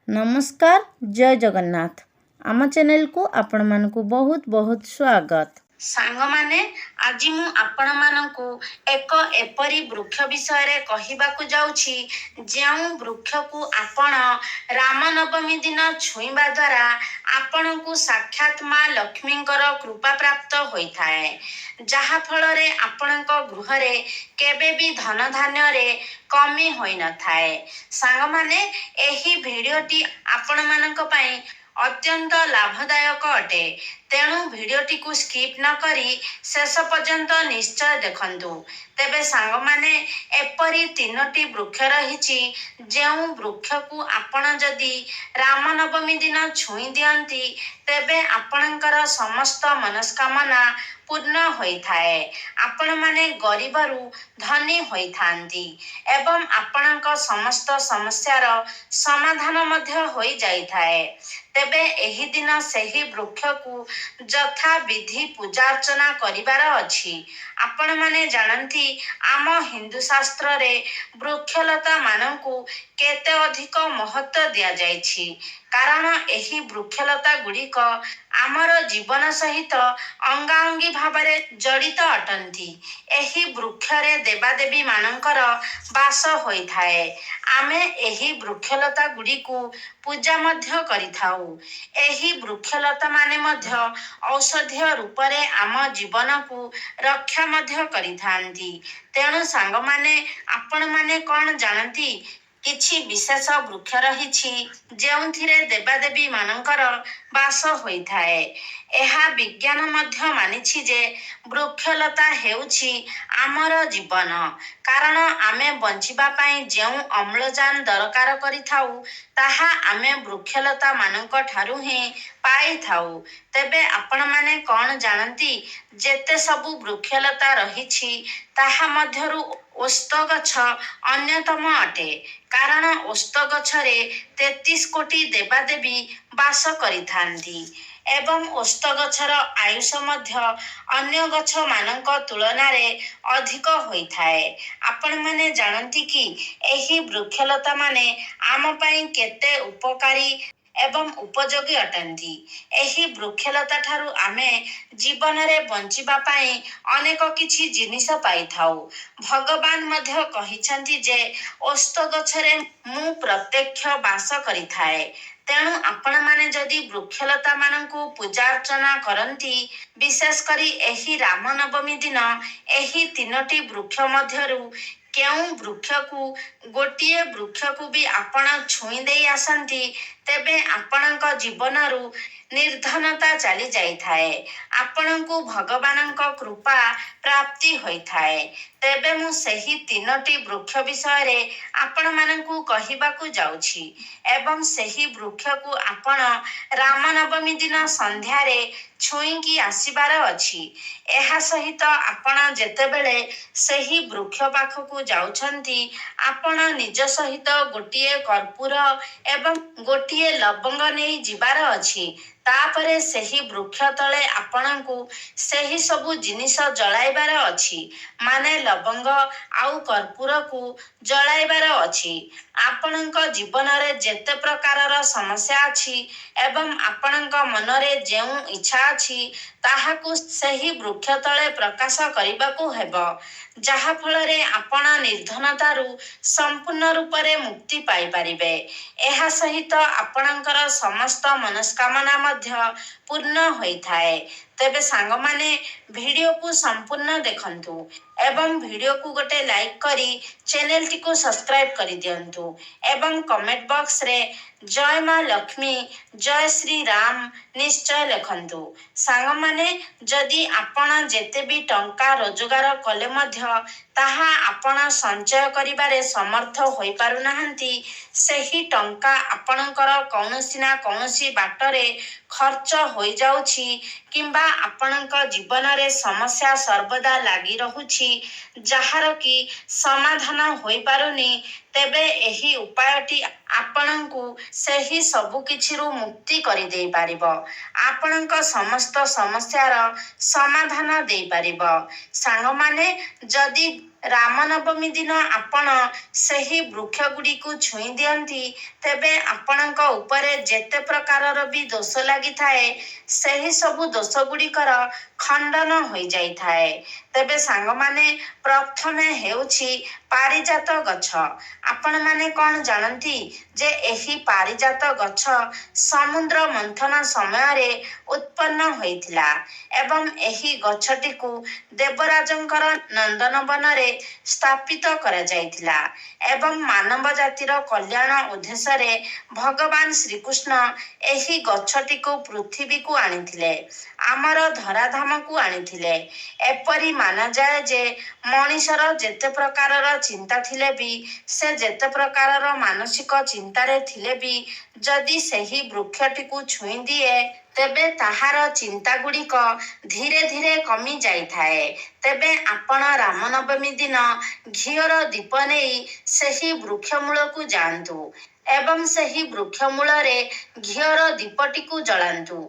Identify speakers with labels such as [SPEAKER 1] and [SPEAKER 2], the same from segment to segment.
[SPEAKER 1] नमस्कार जय जगन्नाथ आम चैनल को आपण मानकु बहुत बहुत स्वागत। सांग माने आज मु आपण मानकु एक एपरी वृक्ष विषय रे कहिबाकु जाउछि जेउ वृक्ष को आपण रामनवमी दिन छुईबा द्वारा आपणकु साक्षात माँ लक्ष्मींकर कृपा प्राप्त होइथाए, जहा फल रे आपणक गृह रे केबे भी धन धान्य रे कमी होई न थाए। सांग माने एही भिडियोटी आपण मानक पई अत्यंत लाभदायक अटे, तेणु भिडियोटी को स्किप न करी शेष पर्यंत निश्चय देखंतु। तेबे सांग माने एपरी तीनोटी वृक्ष रहिछि जेउ वृक्ष को आपण जदि रामनवमी दिन छुई दियंती तेबे आपणकर समस्त मनस्कामना पूर्ण होइथाए। आपण माने गरीबरू धनी होइथांती एवं आपणक समस्त समस्यार समाधान मध्य होई जाइथाए। तेबे एही दिन सेही वृक्ष को यथा विधि पूजा अर्चना करिवार अछि। आपण माने जानती आम हिंदू शास्त्र रे वृक्षलता मानकु केते अधिक महत्व दिया जाइछि, कारण एही वृक्षलता गुड़िक आमर जीवन सहित अंगांगी भावरे जड़ित अटंती। एही वृक्ष रे देवादेवी मानकर बास होइथाए। आमे एही वृक्षलता गुड़िकु पूजा मध्य करिथाउ। एही वृक्षलता माने मध्य औषधीय रूप रे आम जीवन को रक्षा मध्य करिथांती। तेणु सांग माने आपण माने कोन जानती किछि विशेष वृक्ष रहिछि जेउथिरे देवादेवी मानकर बास होइथाए। एहा विज्ञान मध्य मानिछि जे वृक्षलता हेउछि आमर जीवन, कारण आमे बंचिबा पई जेउ अम्लजान दरकार करिथाउ ताहा आमे वृक्षलता मानक ठारू ही पाई थाउ। तेबे आपण माने कोन जानती जेते सबु वृक्षलता रहिछि ताहा मध्यरु ओस्त गछ अन्यतम अटे, कारण ओस्त गछरे 33 कोटी देवादेवी बास करिथांती एवं ओस्त गछर आयुष मध्य अन्य गछ मानक तुलना रे अधिक होइथाए। आपण माने जानती कि एही वृक्षलता माने आम पई केते उपकारी एवं उपयोगी अटंती। एही वृक्षलता ठारू आमे जीवन रे बंचिबा पई अनेक किछि जिनिस पाई थाउ। भगवान मध्य कहिछंती जे ओस्त गछरे मु प्रत्यक्ष बास करिथाए। तेणु आपण माने जदि वृक्षलता मानकु पूजा अर्चना करंती, विशेष करी एही रामनवमी दिन एही तीनोटी वृक्ष मध्यरु केउ वृक्ष को गोटिए वृक्ष को भी आपण छुई देई आसंती तेबे आपणक जीवनरु निर्धनता चली जाइथाए, आपणकु भगवानक कृपा प्राप्ति होइथाए। तेबे मु सेही तीनोटी वृक्ष विषय रे आपण मानकु कहिबाकु जाउछि एवं सेही वृक्ष को आपण रामनवमी दिन संध्या रे छुईकी आसीबार अछि। एहा सहित आपण जेतेबेले सेही वृक्ष पाखकु जाउछंती आपण निज सहित गोटिए कर्पूर एवं गोटिए लवंग नेई जिबार अछि। तापरे सेही वृक्ष तले आपणकु सेही सबु जिनिस जलाइबार अछि, माने लवंग आउ कर्पूर को जलाइबार अछि। आपणक जीवन रे जेते प्रकारर समस्या अछि एवं आपणक मन रे जेउ इच्छा अछि ताहाकु सेही वृक्ष तले प्रकाश करिबाकु हेबो, जहा फल रे आपण निर्धनतारु संपूर्ण रूप रे मुक्ति पाई परिबे। एहा सहित आपणकर समस्त मनस्कामना मध्य पूर्ण होइथाए। तेबे सांग माने वीडियो को संपूर्ण देखंतु एवं वीडियो को गोटे लाइक करी चैनल टी को सब्सक्राइब करी दियंतु एवं कमेंट बॉक्स रे जय माँ लक्ष्मी जय श्री राम निश्चय लिखंतु। सांग माने जदि आपण जेते भी टंका रोजगार कले मध्य ताहा आपण संचय करिबारे समर्थ होई पारु नाहंती, सेही टंका आपणकर कौनसी ना कौनसी बाटरे खर्च होई जाउछि किंबा आपणक जीवन रे समस्या सर्वदा लागी रहुछि जहार की समाधान होई पारुनी, तेबे एही उपायटी आपणकु सेही सबु किछिरु मुक्ति करि देई पारिबो, आपणक समस्त समस्यार समाधान देई पारिबो। सांग माने जदि ରାମନବମୀ ଦିନ ଆପଣ ସେହି ବୃକ୍ଷଗୁଡ଼ିକୁ ଛୁଇଁ ଦିଅନ୍ତି, ତେବେ ଆପଣଙ୍କ ଉପରେ ଯେତେ ପ୍ରକାରର ବି ଦୋଷ ଲାଗିଥାଏ, ସେହି ସବୁ ଦୋଷଗୁଡ଼ିକର ଖଣ୍ଡନ ହୋଇଯାଇଥାଏ। ତେବେ ସାଙ୍ଗମାନେ, ପ୍ରଥମେ ହେଉଛି ପାରିଜାତ ଗଛ। ଆପଣମାନେ କ'ଣ ଜାଣନ୍ତି ଯେ ଏହି ପାରିଜାତ ଗଛ ସମୁଦ୍ର ମନ୍ଥନ ସମୟରେ ଉତ୍ପନ୍ନ ହୋଇଥିଲା ଏବଂ ଏହି ଗଛଟିକୁ ଦେବରାଜଙ୍କର ନନ୍ଦନବନରେ ସ୍ଥାପିତ କରାଯାଇଥିଲା ଏବଂ ମାନବ ଜାତିର କଲ୍ୟାଣ ଉଦ୍ଦେଶ୍ୟରେ ଭଗବାନ ଶ୍ରୀକୃଷ୍ଣ ଏହି ଗଛଟିକୁ ପୃଥିବୀକୁ ଆଣିଥିଲେ, ଆମର ଧରାଧାମକୁ ଆଣିଥିଲେ। ଏପରି ମାନାଯାଏ ଯେ ମଣିଷର ଯେତେ ପ୍ରକାରର ଚିନ୍ତା ଥିଲେ ବି, ସେ ଯେତେ ପ୍ରକାରର ମାନସିକ ଚିନ୍ତାରେ ଥିଲେ ବି, ଯଦି ସେହି ବୃକ୍ଷଟିକୁ ଛୁଇଁ ଦିଏ, ତେବେ ତାହାର ଚିନ୍ତାଗୁଡ଼ିକ ଧୀରେ ଧୀରେ କମି ଯାଇଥାଏ। ତେବେ ଆପଣ ରାମନବମୀ ଦିନ ଘିଅର ଦୀପ ନେଇ ସେହି ବୃକ୍ଷ ମୂଳକୁ ଯାଆନ୍ତୁ ଏବଂ ସେହି ବୃକ୍ଷ ମୂଳରେ ଘିଅର ଦୀପଟିକୁ ଜଳାନ୍ତୁ।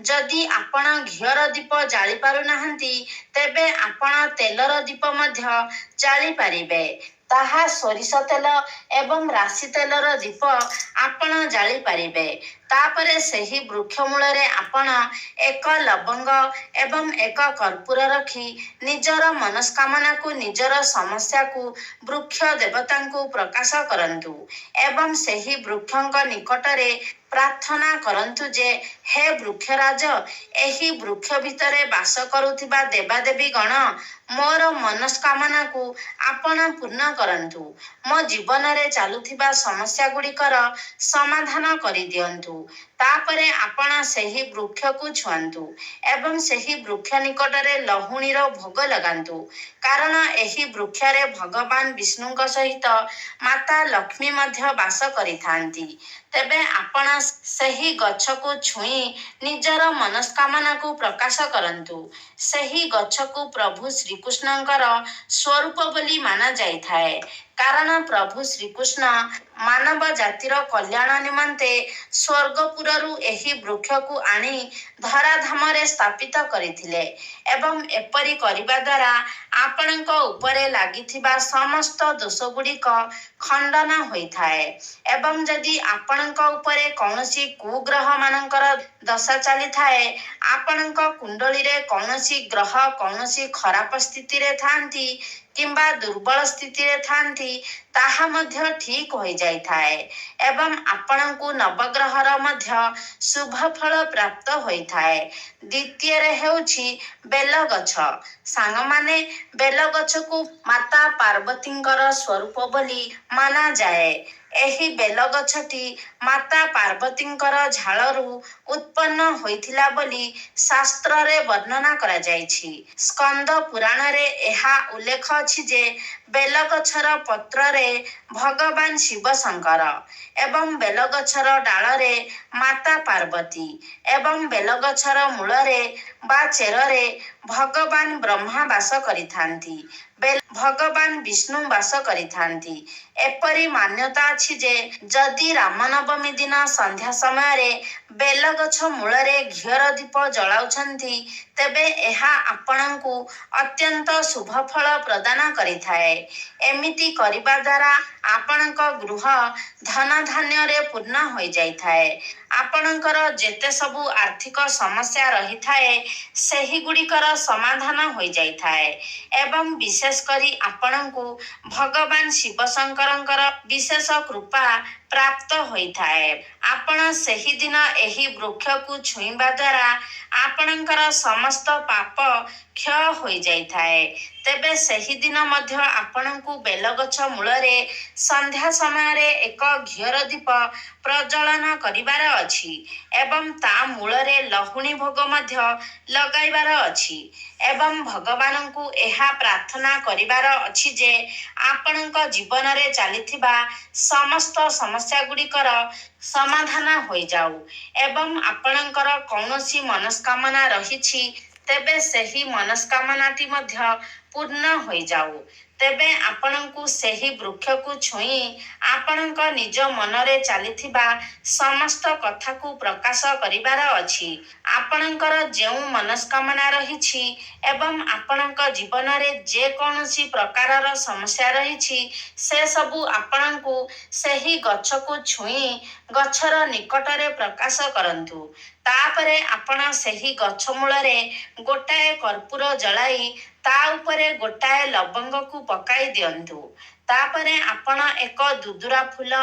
[SPEAKER 1] ଯଦି ଆପଣ ଘିଅର ଦୀପ ଜାଳି ପାରୁନାହାନ୍ତି, ତେବେ ଆପଣ ତେଲର ଦୀପ ମଧ୍ୟ ଜାଳିପାରିବେ। ତାହା ସୋରିଷ ତେଲ ଏବଂ ରାଶି ତେଲର ଦୀପ ଆପଣ ଜାଳିପାରିବେ। ତାପରେ ସେହି ବୃକ୍ଷ ମୂଳରେ ଆପଣ ଏକ ଲବଙ୍ଗ ଏବଂ ଏକ କର୍ପୂର ରଖି ନିଜର ମନସ୍କାମନାକୁ, ନିଜର ସମସ୍ୟାକୁ ବୃକ୍ଷ ଦେବତାଙ୍କୁ ପ୍ରକାଶ କରନ୍ତୁ ଏବଂ ସେହି ବୃକ୍ଷଙ୍କ ନିକଟରେ ପ୍ରାର୍ଥନା କରନ୍ତୁ ଯେ, ହେ ବୃକ୍ଷରାଜ, ଏହି ବୃକ୍ଷ ଭିତରେ ବାସ କରୁଥିବା ଦେବାଦେବୀ ଗଣ, ମୋର ମନସ୍କାମନାକୁ ଆପଣ ପୂର୍ଣ୍ଣ କରନ୍ତୁ। ମୋ ଜୀବନରେ ଚାଲୁଥିବା ସମସ୍ୟାଗୁଡ଼ିକର ସମାଧାନ କରିଦିଅନ୍ତୁ। ତାପରେ ଆପଣ ସେହି ବୃକ୍ଷକୁ ଛୁଅଁନ୍ତୁ ଏବଂ ସେହି ବୃକ୍ଷ ନିକଟରେ ଲହୁଣୀର ଭୋଗ ଲଗାନ୍ତୁ, କାରଣ ଏହି ବୃକ୍ଷରେ ଭଗବାନ ବିଷ୍ଣୁଙ୍କ ସହିତ ମାତା ଲକ୍ଷ୍ମୀ ମଧ୍ୟ ବାସ କରିଥାନ୍ତି। ତେବେ ଆପଣ ସେହି ଗଛକୁ ଛୁଇଁ ନିଜର ମନସ୍କାମନାକୁ ପ୍ରକାଶ କରନ୍ତୁ। ସେହି ଗଛକୁ ପ୍ରଭୁ ଶ୍ରୀକୃଷ୍ଣଙ୍କର ସ୍ୱରୂପ ବୋଲି ମାନାଯାଇଥାଏ, କାରଣ ପ୍ରଭୁ ଶ୍ରୀକୃଷ୍ଣ ମାନବ ଜାତିର କଲ୍ୟାଣ ନିମନ୍ତେ ସ୍ୱର୍ଗପୁରରୁ ଏହି ବୃକ୍ଷକୁ ଆଣି ଧରାଧାମରେ ସ୍ଥାପିତ କରିଥିଲେ ଏବଂ ଏପରି କରିବା ଦ୍ୱାରା ଆପଣଙ୍କ ଉପରେ ଲାଗିଥିବା ସମସ୍ତ ଦୋଷଗୁଡ଼ିକ ଖଣ୍ଡନ ହୋଇଥାଏ ଏବଂ ଯଦି ଆପଣଙ୍କ ଉପରେ କୌଣସି କୁଗ୍ରହମାନଙ୍କର ଦଶା ଚାଲିଥାଏ, ଆପଣଙ୍କ କୁଣ୍ଡଳୀରେ କୌଣସି ଗ୍ରହ କୌଣସି ଖରାପ ସ୍ଥିତିରେ ଥାଆନ୍ତି କିମ୍ବା ଦୁର୍ବଳ ସ୍ଥିତିରେ ଥାଆନ୍ତି, ତାହା ମଧ୍ୟ ଠିକ୍ ହୋଇଯାଇଥାଏ ଏବଂ ଆପଣଙ୍କୁ ନବଗ୍ରହର ମଧ୍ୟ ଶୁଭ ଫଳ ପ୍ରାପ୍ତ ହୋଇଥାଏ। ଦ୍ୱିତୀୟରେ ହେଉଛି ବେଲଗଛ। ସାଙ୍ଗମାନେ, ବେଲଗଛକୁ ମାତା ପାର୍ବତୀଙ୍କର ସ୍ୱରୂପ ବୋଲି ମାନାଯାଏ। ଏହି ବେଲଗଛଟି ମାତା ପାର୍ବତୀଙ୍କର ଝାଳରୁ ଉତ୍ପନ୍ନ ହୋଇଥିଲା ବୋଲି ଶାସ୍ତ୍ରରେ ବର୍ଣ୍ଣନା କରାଯାଇଛି। ସ୍କନ୍ଦ ପୁରାଣରେ ଏହା ଉଲ୍ଲେଖ ଅଛି ଯେ ବେଲଗଛର ପତ୍ରରେ ଭଗବାନ ଶିବ ଶଙ୍କର ଏବଂ ବେଲଗଛର ଡାଳରେ ମାତା ପାର୍ବତୀ ଏବଂ ବେଲଗଛର ମୂଳରେ ବା ଚେରରେ ଭଗବାନ ବ୍ରହ୍ମା ବାସ କରିଥାନ୍ତି, ଭଗବାନ ବିଷ୍ଣୁ ବାସ କରିଥାନ୍ତି। ଏପରି ମାନ୍ୟତା ଅଛି ଯେ ଯଦି ରାମନବମୀ ଦିନ ସନ୍ଧ୍ୟା ସମୟରେ ବେଲଗଛ ମୂଳରେ ଘିଅର ଦୀପ ଜଳାଉଛନ୍ତି, ତେବେ ଏହା ଆପଣଙ୍କୁ ଅତ୍ୟନ୍ତ ଶୁଭ ଫଳ ପ୍ରଦାନ କରିଥାଏ। ଏମିତି କରିବା ଦ୍ୱାରା ଆପଣଙ୍କ ଗୃହ ଧନଧାନ୍ୟରେ ପୂର୍ଣ୍ଣ ହୋଇଯାଇଥାଏ। ଆପଣଙ୍କର ଯେତେ ସବୁ ଆର୍ଥିକ ସମସ୍ୟା ରହିଥାଏ, ସେହିଗୁଡ଼ିକର ସମାଧାନ ହୋଇଯାଇଥାଏ ଏବଂ ବିଶେଷ କରି ଆପଣଙ୍କୁ ଭଗବାନ ଶିବ ଶଙ୍କରଙ୍କର ବିଶେଷ କୃପା ପ୍ରାପ୍ତ ହୋଇଥାଏ। ଆପଣ ସେହିଦିନ ଏହି ବୃକ୍ଷକୁ ଛୁଇଁବା ଦ୍ୱାରା ଆପଣଙ୍କର ସମସ୍ତ ପାପ କ୍ଷୟ ହୋଇଯାଇଥାଏ। ତେବେ ସେହିଦିନ ମଧ୍ୟ ଆପଣଙ୍କୁ ବେଲଗଛ ମୂଳରେ ସନ୍ଧ୍ୟା ସମୟରେ ଏକ ଘିଅର ଦୀପ ପ୍ରଜ୍ୱଳନ କରିବାର ଅଛି ଏବଂ ତା ମୂଳରେ ଲହୁଣୀ ଭୋଗ ମଧ୍ୟ ଲଗାଇବାର ଅଛି ଏବଂ ଭଗବାନଙ୍କୁ ଏହା ପ୍ରାର୍ଥନା କରିବାର ଅଛି ଯେ ଆପଣଙ୍କ ଜୀବନରେ ଚାଲିଥିବା ସମସ୍ତ ସମସ୍ୟାଗୁଡ଼ିକର ସମାଧାନ ହୋଇଯାଉ ଏବଂ ଆପଣଙ୍କର କୌଣସି ମନସ୍କାମନା ରହିଛି, ତେବେ ସେହି ମନସ୍କାମନାଟି ମଧ୍ୟ ପୂର୍ଣ୍ଣ ହୋଇଯାଉ। ତେବେ ଆପଣଙ୍କୁ ସେହି ବୃକ୍ଷକୁ ଛୁଇଁ ଆପଣଙ୍କ ନିଜ ମନରେ ଚାଲିଥିବା ସମସ୍ତ କଥାକୁ ପ୍ରକାଶ କରିବାର ଅଛି। ଆପଣଙ୍କର ଯେଉଁ ମନସ୍କାମନା ରହିଛି ଏବଂ ଆପଣଙ୍କ ଜୀବନରେ ଯେକୌଣସି ପ୍ରକାରର ସମସ୍ୟା ରହିଛି ସେସବୁ ଆପଣଙ୍କୁ ସେହି ଗଛକୁ ଛୁଇଁ ଗଛର ନିକଟରେ ପ୍ରକାଶ କରନ୍ତୁ। ତାପରେ ଆପଣ ସେହି ଗଛ ମୂଳରେ ଗୋଟାଏ କର୍ପୂର ଜଳାଇ ତା ଉପରେ ଗୋଟାଏ ଲବଙ୍ଗକୁ ପକାଇ ଦିଅନ୍ତୁ। ତାପରେ ଆପଣ ଏକ ଦୁଦୁରା ଫୁଲ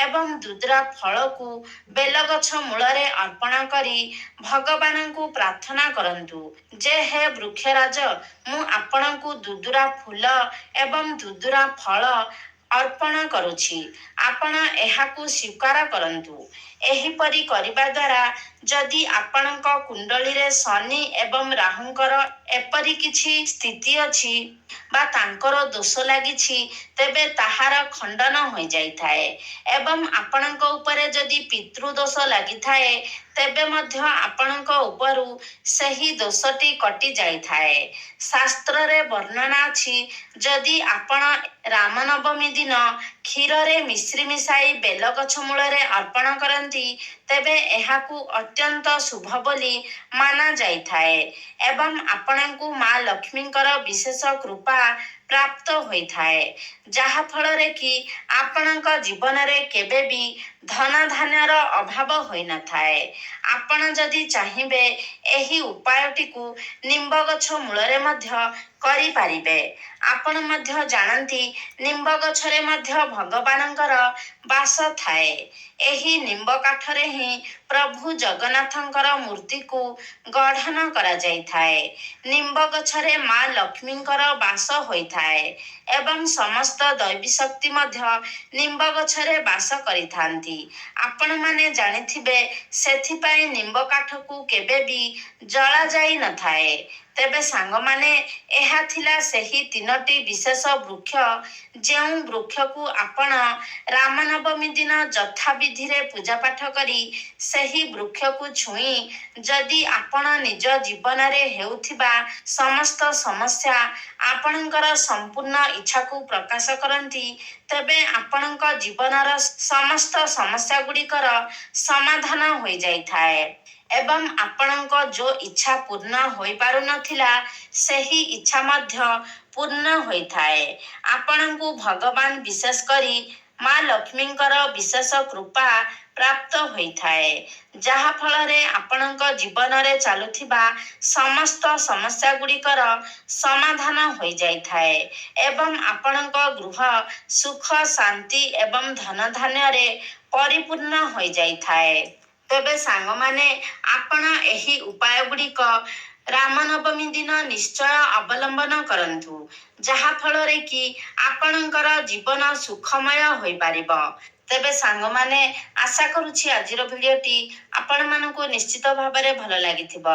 [SPEAKER 1] ଏବଂ ଦୁଦୁରା ଫଳକୁ ବେଲଗଛ ମୂଳରେ ଅର୍ପଣ କରି ଭଗବାନଙ୍କୁ ପ୍ରାର୍ଥନା କରନ୍ତୁ ଯେ ହେ ବୃକ୍ଷରାଜ, ମୁଁ ଆପଣଙ୍କୁ ଦୁଦୁରା ଫୁଲ ଏବଂ ଦୁଦୁରା ଫଳ ଅର୍ପଣ କରୁଛି। ଆପଣ ଏହାକୁ ସ୍ୱୀକାର କରନ୍ତୁ। ଏହିପରି କରିବା ଦ୍ୱାରା ଯଦି ଆପଣଙ୍କ କୁଣ୍ଡଳୀରେ ଶନି ଏବଂ ରାହୁଙ୍କର ଏପରି କିଛି ସ୍ଥିତି ଅଛି ବା ତାଙ୍କର ଦୋଷ ଲାଗିଛି ତେବେ ତାହାର ଖଣ୍ଡନ ହୋଇଯାଇଥାଏ ଏବଂ ଆପଣଙ୍କ ଉପରେ ଯଦି ପିତୃ ଦୋଷ ଲାଗିଥାଏ ତେବେ ମଧ୍ୟ ଆପଣଙ୍କ ଉପରୁ ସେହି ଦୋଷଟି କଟି ଯାଇଥାଏ। ଶାସ୍ତ୍ରରେ ବର୍ଣ୍ଣନା ଅଛି, ଯଦି ଆପଣ ରାମନବମୀ ଦିନ କ୍ଷୀରରେ ମିଶ୍ରି ମିଶାଇ ବେଲଗଛ ମୂଳରେ ଅର୍ପଣ କରନ୍ତି ତେବେ ଏହାକୁ ଅତ୍ୟନ୍ତ ଶୁଭ ବୋଲି ମାନାଯାଇଥାଏ ଏବଂ ଆପଣଙ୍କୁ ମା ଲକ୍ଷ୍ମୀଙ୍କର ବିଶେଷ କୃପା ପ୍ରାପ୍ତ ହୋଇଥାଏ, ଯାହାଫଳରେ କି ଆପଣଙ୍କ ଜୀବନରେ କେବେ ବି ଧନ ଧାନ୍ୟର ଅଭାବ ହୋଇନଥାଏ। ଆପଣ ଯଦି ଚାହିଁବେ ଏହି ଉପାୟଟିକୁ ନିମ୍ବ ଗଛ ମୂଳରେ ମଧ୍ୟ କରିପାରିବେ। ଆପଣ ମଧ୍ୟ ଜାଣନ୍ତି ନିମ୍ବ ଗଛରେ ମଧ୍ୟ ଭଗବାନଙ୍କର ବାସ ଥାଏ। ଏହି ନିମ୍ବ କାଠରେ ହିଁ ପ୍ରଭୁ ଜଗନ୍ନାଥଙ୍କର ମୂର୍ତ୍ତିକୁ ଗଢ଼ନ କରାଯାଇଥାଏ। ନିମ୍ବ ଗଛରେ ମା ଲକ୍ଷ୍ମୀଙ୍କର ବାସ ହୋଇଥାଏ ଏବଂ ସମସ୍ତ ଦୈବୀ ଶକ୍ତି ମଧ୍ୟ ନିମ୍ବ ଗଛରେ ବାସ କରିଥାନ୍ତି। ଆପଣମାନେ ଜାଣିଥିବେ ସେଥିପାଇଁ ନିମ୍ବ କାଠକୁ କେବେ ବି ଜଳା ଯାଇ ନଥାଏ। ତେବେ ସାଙ୍ଗମାନେ, ଏହା ଥିଲା ସେହି 3ଟି ବିଶେଷ ବୃକ୍ଷ ଯେଉଁ ବୃକ୍ଷକୁ ଆପଣ ରାମନବମୀ ଦିନ ଯଥାବିଧିରେ ପୂଜାପାଠ କରି ସେହି ବୃକ୍ଷକୁ ଛୁଇଁ ଯଦି ଆପଣ ନିଜ ଜୀବନରେ ହେଉଥିବା ସମସ୍ତ ସମସ୍ୟା ଆପଣଙ୍କର ସମ୍ପୂର୍ଣ୍ଣ ଇଚ୍ଛାକୁ ପ୍ରକାଶ କରନ୍ତି ତେବେ ଆପଣଙ୍କ ଜୀବନର ସମସ୍ତ ସମସ୍ୟା ଗୁଡ଼ିକର ସମାଧାନ ହୋଇଯାଇଥାଏ ଏବଂ ଆପଣଙ୍କ ଯେଉଁ ଇଚ୍ଛା ପୂର୍ଣ୍ଣ ହୋଇପାରୁନଥିଲା ସେହି ଇଚ୍ଛା ମଧ୍ୟ ପୂର୍ଣ୍ଣ ହୋଇଥାଏ। ଆପଣଙ୍କୁ ଭଗବାନ ବିଶେଷ କରି ମା ଲକ୍ଷ୍ମୀଙ୍କର ବିଶେଷ କୃପା ପ୍ରାପ୍ତ ହୋଇଥାଏ, ଯାହାଫଳରେ ଆପଣଙ୍କ ଜୀବନରେ ଚାଲୁଥିବା ସମସ୍ତ ସମସ୍ୟା ଗୁଡ଼ିକର ସମାଧାନ ହୋଇଯାଇଥାଏ ଏବଂ ଆପଣଙ୍କ ଗୃହ ସୁଖ ଶାନ୍ତି ଏବଂ ଧନ ଧାନ୍ୟରେ ପରିପୂର୍ଣ୍ଣ ହୋଇଯାଇଥାଏ। ତେବେ ସାଙ୍ଗମାନେ, ଆପଣ ଏହି ଉପାୟ ଗୁଡ଼ିକ ରାମନବମୀ ଦିନ ନିଶ୍ଚୟ ଅବଲମ୍ବନ କରନ୍ତୁ, ଯାହାଫଳରେ କି ଆପଣଙ୍କର ଜୀବନ ସୁଖମୟ ହୋଇପାରିବ। ତେବେ ସାଙ୍ଗମାନେ, ଆଶା କରୁଛି ଆଜିର ଭିଡ଼ିଓଟି ଆପଣମାନଙ୍କୁ ନିଶ୍ଚିତ ଭାବରେ ଭଲ ଲାଗିଥିବ।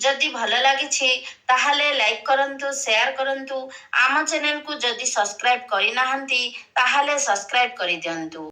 [SPEAKER 1] ଯଦି ଭଲ ଲାଗିଛି ତାହେଲେ ଲାଇକ୍ କରନ୍ତୁ, ସେୟାର କରନ୍ତୁ। ଆମ ଚ୍ୟାନେଲକୁ ଯଦି ସବସ୍କ୍ରାଇବ୍ କରିନାହାନ୍ତି ତାହେଲେ ସବସ୍କ୍ରାଇବ୍ କରିଦିଅନ୍ତୁ।